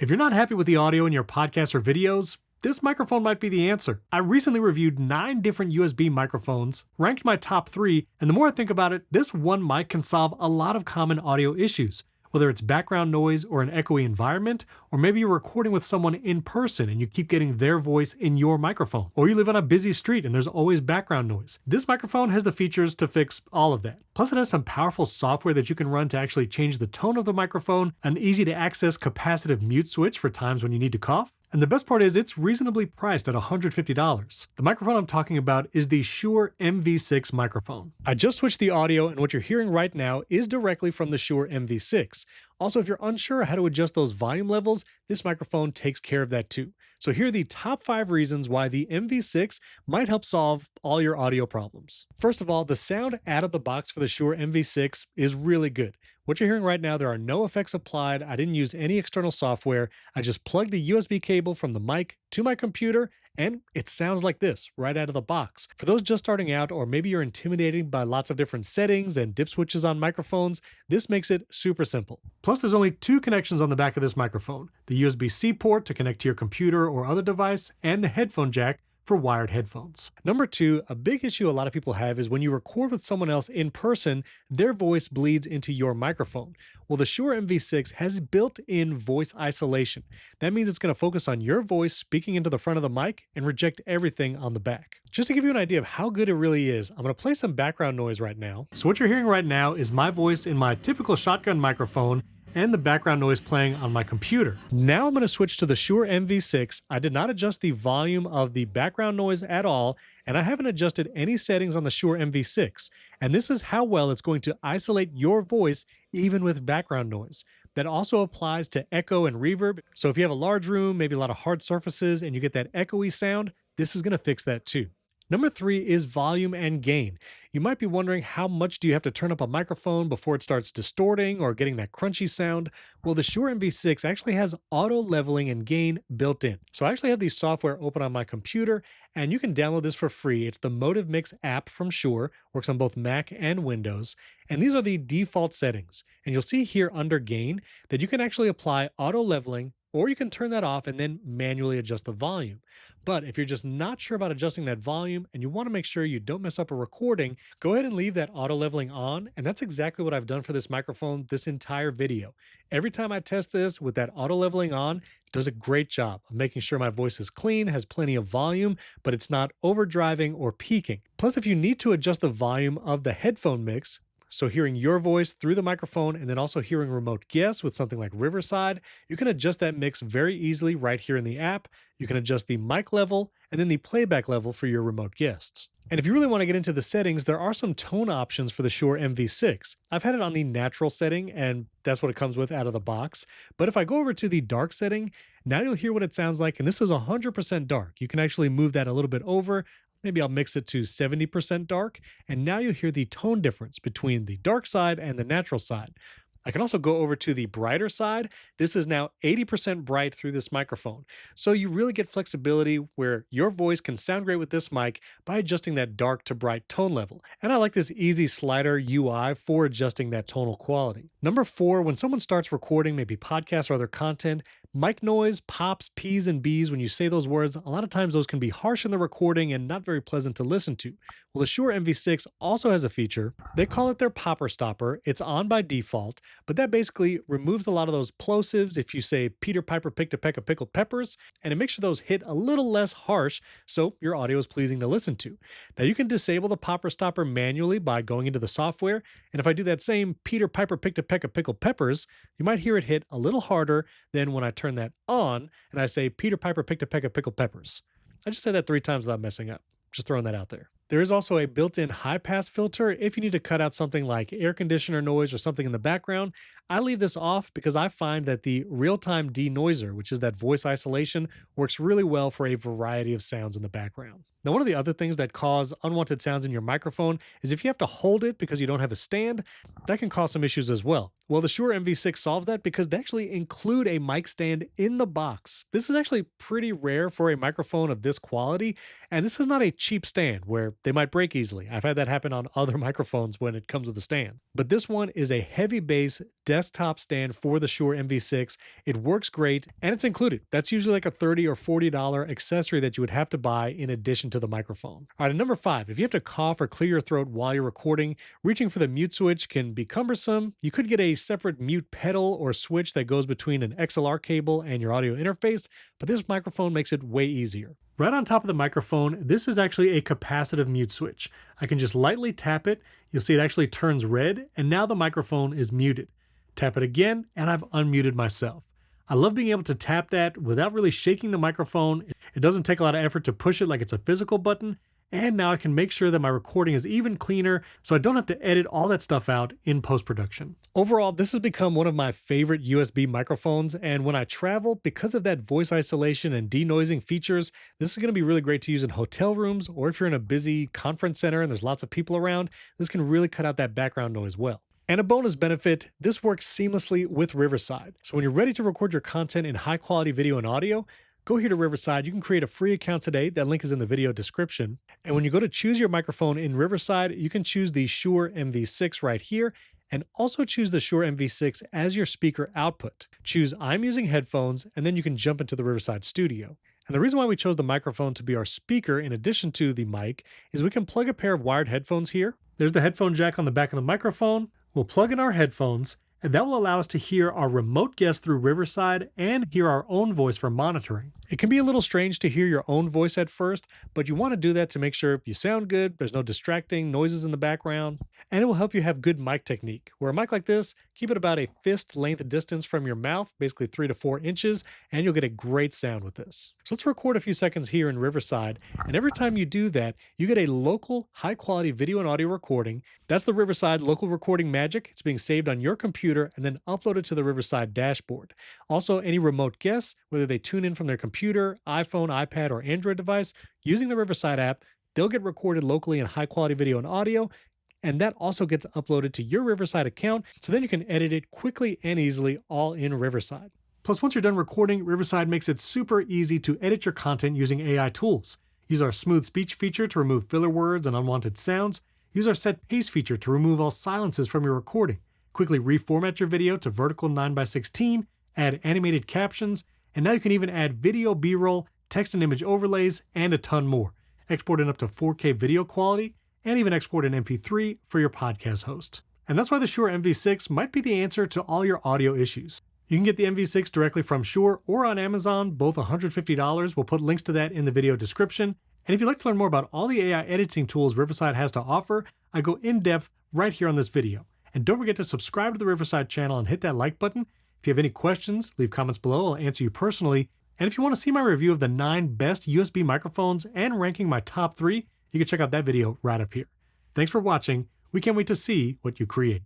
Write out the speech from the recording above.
If you're not happy with the audio in your podcasts or videos, this microphone might be the answer. I recently reviewed 9 different USB microphones, ranked my top 3, and the more I think about it, this one mic can solve a lot of common audio issues. Whether it's background noise or an echoey environment, or maybe you're recording with someone in person and you keep getting their voice in your microphone, or you live on a busy street and there's always background noise. This microphone has the features to fix all of that. Plus it has some powerful software that you can run to actually change the tone of the microphone, an easy to access capacitive mute switch for times when you need to cough, and the best part is it's reasonably priced at $150. The microphone I'm talking about is the Shure MV6 microphone. I just switched the audio, and what you're hearing right now is directly from the Shure MV6. Also, if you're unsure how to adjust those volume levels, this microphone takes care of that too. So here are the top 5 reasons why the MV6 might help solve all your audio problems. First of all, the sound out of the box for the Shure MV6 is really good. What you're hearing right now, there are no effects applied. I didn't use any external software. I just plugged the USB cable from the mic to my computer, and it sounds like this right out of the box. For those just starting out, or maybe you're intimidated by lots of different settings and dip switches on microphones, this makes it super simple. Plus, there's only 2 connections on the back of this microphone: the USB-C port to connect to your computer or other device, and the headphone jack for wired headphones. Number 2, a big issue a lot of people have is when you record with someone else in person, their voice bleeds into your microphone. Well, the Shure MV6 has built-in voice isolation. That means it's going to focus on your voice speaking into the front of the mic and reject everything on the back. Just to give you an idea of how good it really is, I'm going to play some background noise right now. So what you're hearing right now is my voice in my typical shotgun microphone and the background noise playing on my computer. Now I'm going to switch to the Shure MV6. I did not adjust the volume of the background noise at all, and I haven't adjusted any settings on the Shure MV6. And this is how well it's going to isolate your voice even with background noise. That also applies to echo and reverb. So if you have a large room, maybe a lot of hard surfaces, and you get that echoey sound, this is going to fix that too. Number 3 is volume and gain. You might be wondering, how much do you have to turn up a microphone before it starts distorting or getting that crunchy sound? Well, the Shure MV6 actually has auto leveling and gain built in. So I actually have the software open on my computer, and you can download this for free. It's the Motive Mix app from Shure, works on both Mac and Windows. And these are the default settings. And you'll see here under gain that you can actually apply auto leveling, or you can turn that off and then manually adjust the volume. But if you're just not sure about adjusting that volume and you want to make sure you don't mess up a recording, go ahead and leave that auto leveling on. And that's exactly what I've done for this microphone this entire video. Every time I test this with that auto leveling on, it does a great job of making sure my voice is clean, has plenty of volume, but it's not overdriving or peaking. Plus, if you need to adjust the volume of the headphone mix, so hearing your voice through the microphone and then also hearing remote guests with something like Riverside, you can adjust that mix very easily right here in the app. You can adjust the mic level and then the playback level for your remote guests. And if you really want to get into the settings, there are some tone options for the Shure MV6. I've had it on the natural setting, and that's what it comes with out of the box. But if I go over to the dark setting, now you'll hear what it sounds like, and this is 100% dark. You can actually move that a little bit over. Maybe I'll mix it to 70% dark, and now you'll hear the tone difference between the dark side and the natural side. I can also go over to the brighter side. This is now 80% bright through this microphone. So you really get flexibility where your voice can sound great with this mic by adjusting that dark to bright tone level. And I like this easy slider UI for adjusting that tonal quality. Number 4, when someone starts recording maybe podcasts or other content, mic noise, pops, P's and B's, when you say those words, a lot of times those can be harsh in the recording and not very pleasant to listen to. Well, the Shure MV6 also has a feature. They call it their popper stopper. It's on by default, but that basically removes a lot of those plosives if you say Peter Piper picked a peck of pickled peppers, and it makes sure those hit a little less harsh so your audio is pleasing to listen to. Now you can disable the popper stopper manually by going into the software, and if I do that same Peter Piper picked a peck of pickled peppers, you might hear it hit a little harder than when I turn that on and I say Peter Piper picked a peck of pickled peppers. I just said that 3 times without messing up. Just throwing that out there. There is also a built-in high-pass filter if you need to cut out something like air conditioner noise or something in the background. I leave this off because I find that the real-time denoiser, which is that voice isolation, works really well for a variety of sounds in the background. Now, one of the other things that cause unwanted sounds in your microphone is if you have to hold it because you don't have a stand, that can cause some issues as well. Well, the Shure MV6 solves that because they actually include a mic stand in the box. This is actually pretty rare for a microphone of this quality, and this is not a cheap stand where they might break easily. I've had that happen on other microphones when it comes with a stand. But this one is a heavy bass desktop stand for the Shure MV6. It works great, and it's included. That's usually like a $30 or $40 accessory that you would have to buy in addition to the microphone. All right, and number 5, if you have to cough or clear your throat while you're recording, reaching for the mute switch can be cumbersome. You could get a separate mute pedal or switch that goes between an XLR cable and your audio interface, but this microphone makes it way easier. Right on top of the microphone, this is actually a capacitive mute switch. I can just lightly tap it, you'll see it actually turns red, and now the microphone is muted. Tap it again, and I've unmuted myself. I love being able to tap that without really shaking the microphone. It doesn't take a lot of effort to push it like it's a physical button, and now I can make sure that my recording is even cleaner so I don't have to edit all that stuff out in post-production. Overall, this has become one of my favorite USB microphones, and when I travel, because of that voice isolation and denoising features, this is going to be really great to use in hotel rooms, or if you're in a busy conference center and there's lots of people around, this can really cut out that background noise well. And a bonus benefit, this works seamlessly with Riverside. So when you're ready to record your content in high quality video and audio, go here to Riverside. You can create a free account today. That link is in the video description. And when you go to choose your microphone in Riverside, you can choose the Shure MV6 right here, and also choose the Shure MV6 as your speaker output. Choose I'm using headphones, and then you can jump into the Riverside studio. And the reason why we chose the microphone to be our speaker in addition to the mic is we can plug a pair of wired headphones here. There's the headphone jack on the back of the microphone. We'll plug in our headphones, and that will allow us to hear our remote guest through Riverside and hear our own voice for monitoring. It can be a little strange to hear your own voice at first, but you want to do that to make sure you sound good, there's no distracting noises in the background, and it will help you have good mic technique. Where a mic like this, keep it about a fist length distance from your mouth, basically 3 to 4 inches, and you'll get a great sound with this. So let's record a few seconds here in Riverside, and every time you do that, you get a local high quality video and audio recording. That's the Riverside local recording magic. It's being saved on your computer and then uploaded to the Riverside dashboard. Also, any remote guests, whether they tune in from their computer, iPhone, iPad, or Android device, using the Riverside app, they'll get recorded locally in high quality video and audio, and that also gets uploaded to your Riverside account, so then you can edit it quickly and easily all in Riverside. Plus, once you're done recording, Riverside makes it super easy to edit your content using AI tools. Use our smooth speech feature to remove filler words and unwanted sounds. Use our set pace feature to remove all silences from your recording. Quickly reformat your video to vertical 9:16, add animated captions, and now you can even add video B-roll, text and image overlays, and a ton more. Export in up to 4K video quality, and even export an MP3 for your podcast host. And that's why the Shure MV6 might be the answer to all your audio issues. You can get the MV6 directly from Shure or on Amazon, both $150. We'll put links to that in the video description. And if you'd like to learn more about all the AI editing tools Riverside has to offer, I go in depth right here on this video. And don't forget to subscribe to the Riverside channel and hit that like button. If you have any questions, leave comments below. I'll answer you personally. And if you want to see my review of the 9 best USB microphones and ranking my top 3, you can check out that video right up here. Thanks for watching. We can't wait to see what you create.